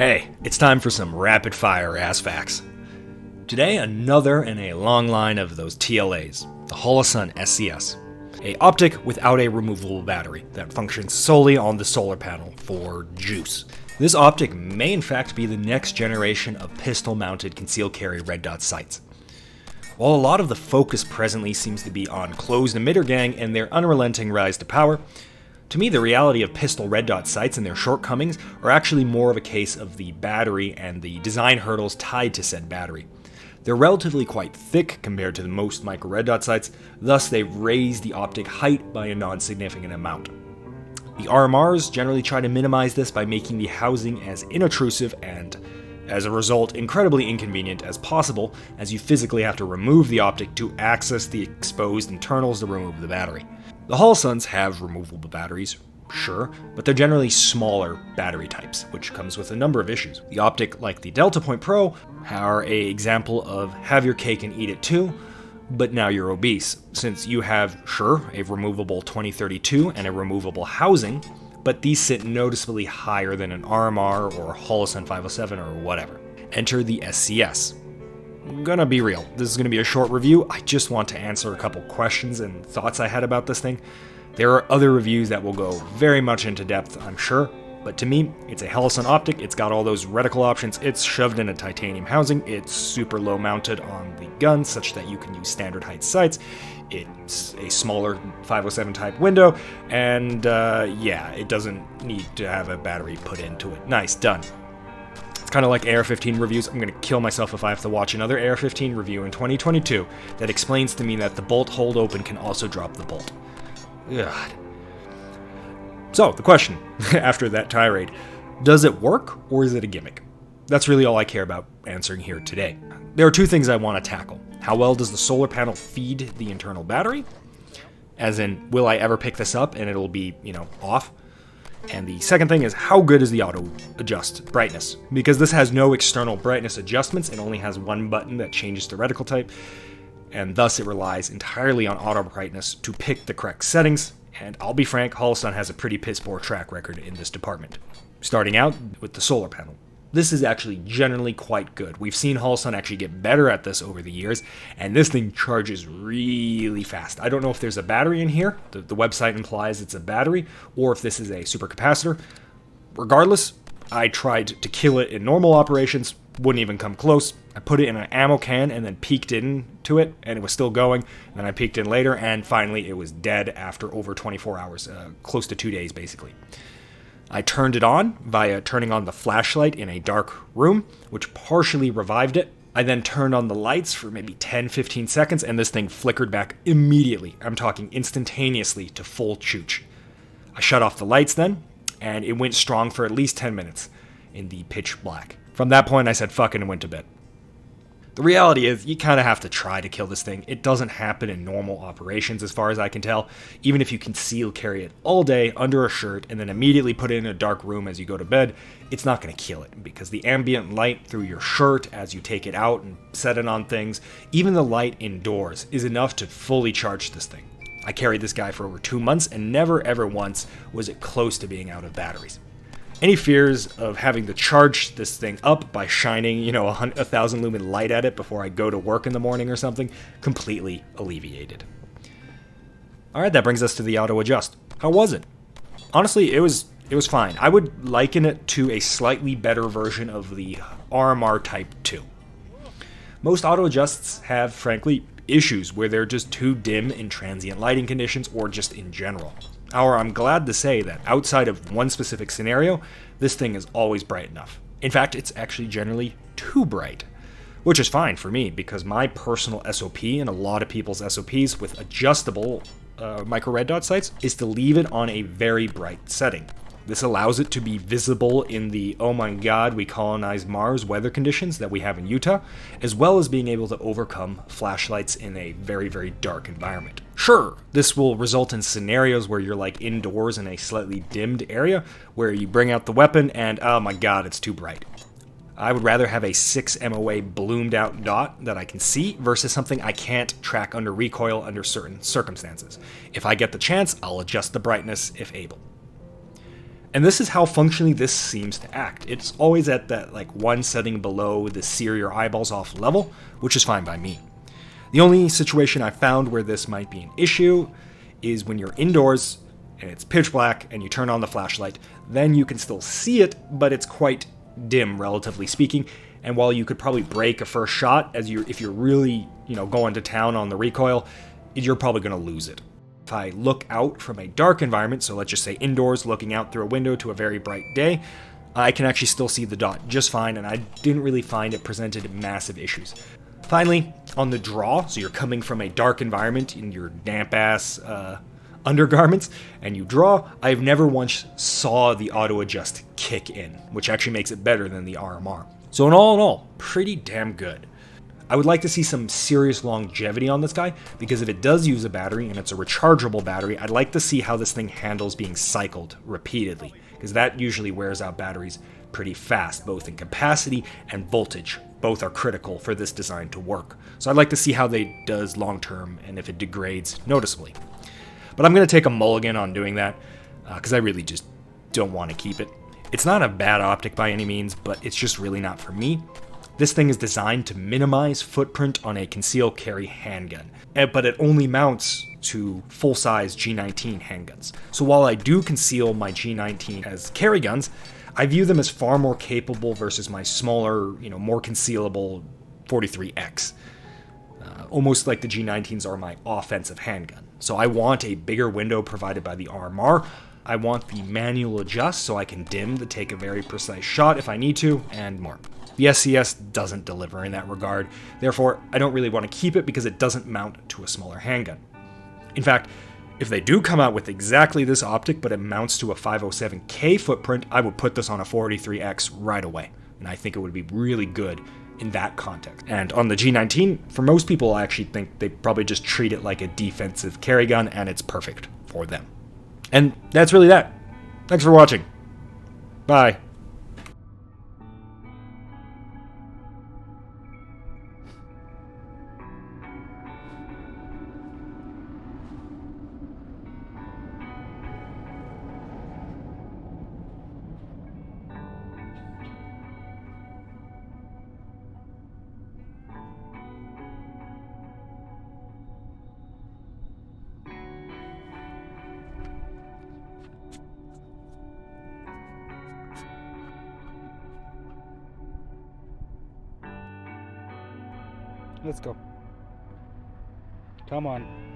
Hey, it's time for some rapid-fire ass facts. Today, another in a long line of those TLAs, the Holosun SCS, a optic without a removable battery that functions solely on the solar panel for juice. This optic may in fact be the next generation of pistol-mounted concealed carry red dot sights. While a lot of the focus presently seems to be on closed emitter gang and their unrelenting rise to power, to me, the reality of pistol red dot sights and their shortcomings are actually more of a case of the battery and the design hurdles tied to said battery. They're relatively quite thick compared to most micro red dot sights, thus they raise the optic height by a non-significant amount. The RMRs generally try to minimize this by making the housing as inobtrusive and, as a result, incredibly inconvenient as possible, as you physically have to remove the optic to access the exposed internals to remove the battery. The Holosuns have removable batteries, sure, but they're generally smaller battery types, which comes with a number of issues. The optic, like the Delta Point Pro, are an example of have your cake and eat it too, but now you're obese, since you have, sure, a removable 2032 and a removable housing, but these sit noticeably higher than an RMR or Holosun 507 or whatever. Enter the SCS. I'm gonna be real, this is gonna be a short review. I just want to answer a couple questions and thoughts I had about this thing. There are other reviews that will go very much into depth, I'm sure, but to me, it's a Holosun optic, it's got all those reticle options, it's shoved in a titanium housing, it's super low mounted on the gun such that you can use standard height sights, it's a smaller 507 type window, and yeah, it doesn't need to have a battery put into it. Nice, done. It's kind of like AR-15 reviews. I'm going to kill myself if I have to watch another AR-15 review in 2022 that explains to me that the bolt hold open can also drop the bolt. God. So, the question, after that tirade, does it work or is it a gimmick? That's really all I care about answering here today. There are two things I want to tackle. How well does the solar panel feed the internal battery? As in, will I ever pick this up and it'll be, off? And the second thing is, how good is the auto adjust brightness? Because this has no external brightness adjustments, it only has one button that changes the reticle type, and thus it relies entirely on auto brightness to pick the correct settings, and I'll be frank, Holosun has a pretty piss poor track record in this department. Starting out with the solar panel. This is actually generally quite good. We've seen Holosun actually get better at this over the years, and this thing charges really fast. I don't know if there's a battery in here. The website implies it's a battery, or if this is a supercapacitor. Regardless, I tried to kill it in normal operations, wouldn't even come close. I put it in an ammo can and then peeked into it, and it was still going. And then I peeked in later, and finally it was dead after over 24 hours, close to 2 days basically. I turned it on via turning on the flashlight in a dark room, which partially revived it. I then turned on the lights for maybe 10-15 seconds, and this thing flickered back immediately. I'm talking instantaneously to full chooch. I shut off the lights then, and it went strong for at least 10 minutes in the pitch black. From that point, I said fuck it and went to bed. The reality is, you kind of have to try to kill this thing. It doesn't happen in normal operations as far as I can tell. Even if you conceal carry it all day under a shirt and then immediately put it in a dark room as you go to bed, it's not going to kill it, because the ambient light through your shirt as you take it out and set it on things, even the light indoors, is enough to fully charge this thing. I carried this guy for over 2 months and never ever once was it close to being out of batteries. Any fears of having to charge this thing up by shining, a 1,000 lumen light at it before I go to work in the morning or something, completely alleviated. Alright, that brings us to the auto adjust. How was it? Honestly, it was fine. I would liken it to a slightly better version of the RMR Type 2. Most auto adjusts have, frankly, issues where they're just too dim in transient lighting conditions or just in general. However, I'm glad to say that outside of one specific scenario, this thing is always bright enough. In fact, it's actually generally too bright, which is fine for me because my personal SOP and a lot of people's SOPs with adjustable micro red dot sights is to leave it on a very bright setting. This allows it to be visible in the oh my god we colonized Mars weather conditions that we have in Utah, as well as being able to overcome flashlights in a very, very dark environment. Sure, this will result in scenarios where you're like indoors in a slightly dimmed area, where you bring out the weapon and oh my god, it's too bright. I would rather have a 6 MOA bloomed out dot that I can see versus something I can't track under recoil under certain circumstances. If I get the chance, I'll adjust the brightness if able. And this is how functionally this seems to act. It's always at that like one setting below the sear your eyeballs off level, which is fine by me. The only situation I found where this might be an issue is when you're indoors and it's pitch black and you turn on the flashlight. Then you can still see it, but it's quite dim, relatively speaking. And while you could probably break a first shot, if you're really going to town on the recoil, you're probably going to lose it. If I look out from a dark environment, so let's just say indoors, looking out through a window to a very bright day, I can actually still see the dot just fine, and I didn't really find it presented massive issues. Finally, on the draw, so you're coming from a dark environment in your damp-ass undergarments, and you draw, I've never once saw the auto-adjust kick in, which actually makes it better than the RMR. So in all, pretty damn good. I would like to see some serious longevity on this guy, because if it does use a battery, and it's a rechargeable battery, I'd like to see how this thing handles being cycled repeatedly, because that usually wears out batteries pretty fast, both in capacity and voltage. Both are critical for this design to work. So I'd like to see how they does long term, and if it degrades noticeably. But I'm going to take a mulligan on doing that, because I really just don't want to keep it. It's not a bad optic by any means, but it's just really not for me. This thing is designed to minimize footprint on a conceal carry handgun, but it only mounts to full-size G19 handguns. So while I do conceal my G19 as carry guns, I view them as far more capable versus my smaller, more concealable 43X. Almost like the G19s are my offensive handgun. So I want a bigger window provided by the RMR. I want the manual adjust so I can dim to take a very precise shot if I need to, and more. The SCS doesn't deliver in that regard, therefore I don't really want to keep it because it doesn't mount to a smaller handgun. In fact, if they do come out with exactly this optic but it mounts to a 507K footprint, I would put this on a 43X right away, and I think it would be really good in that context. And on the G19, for most people I actually think they probably just treat it like a defensive carry gun and it's perfect for them. And that's really that. Thanks for watching. Bye. Let's go. Come on.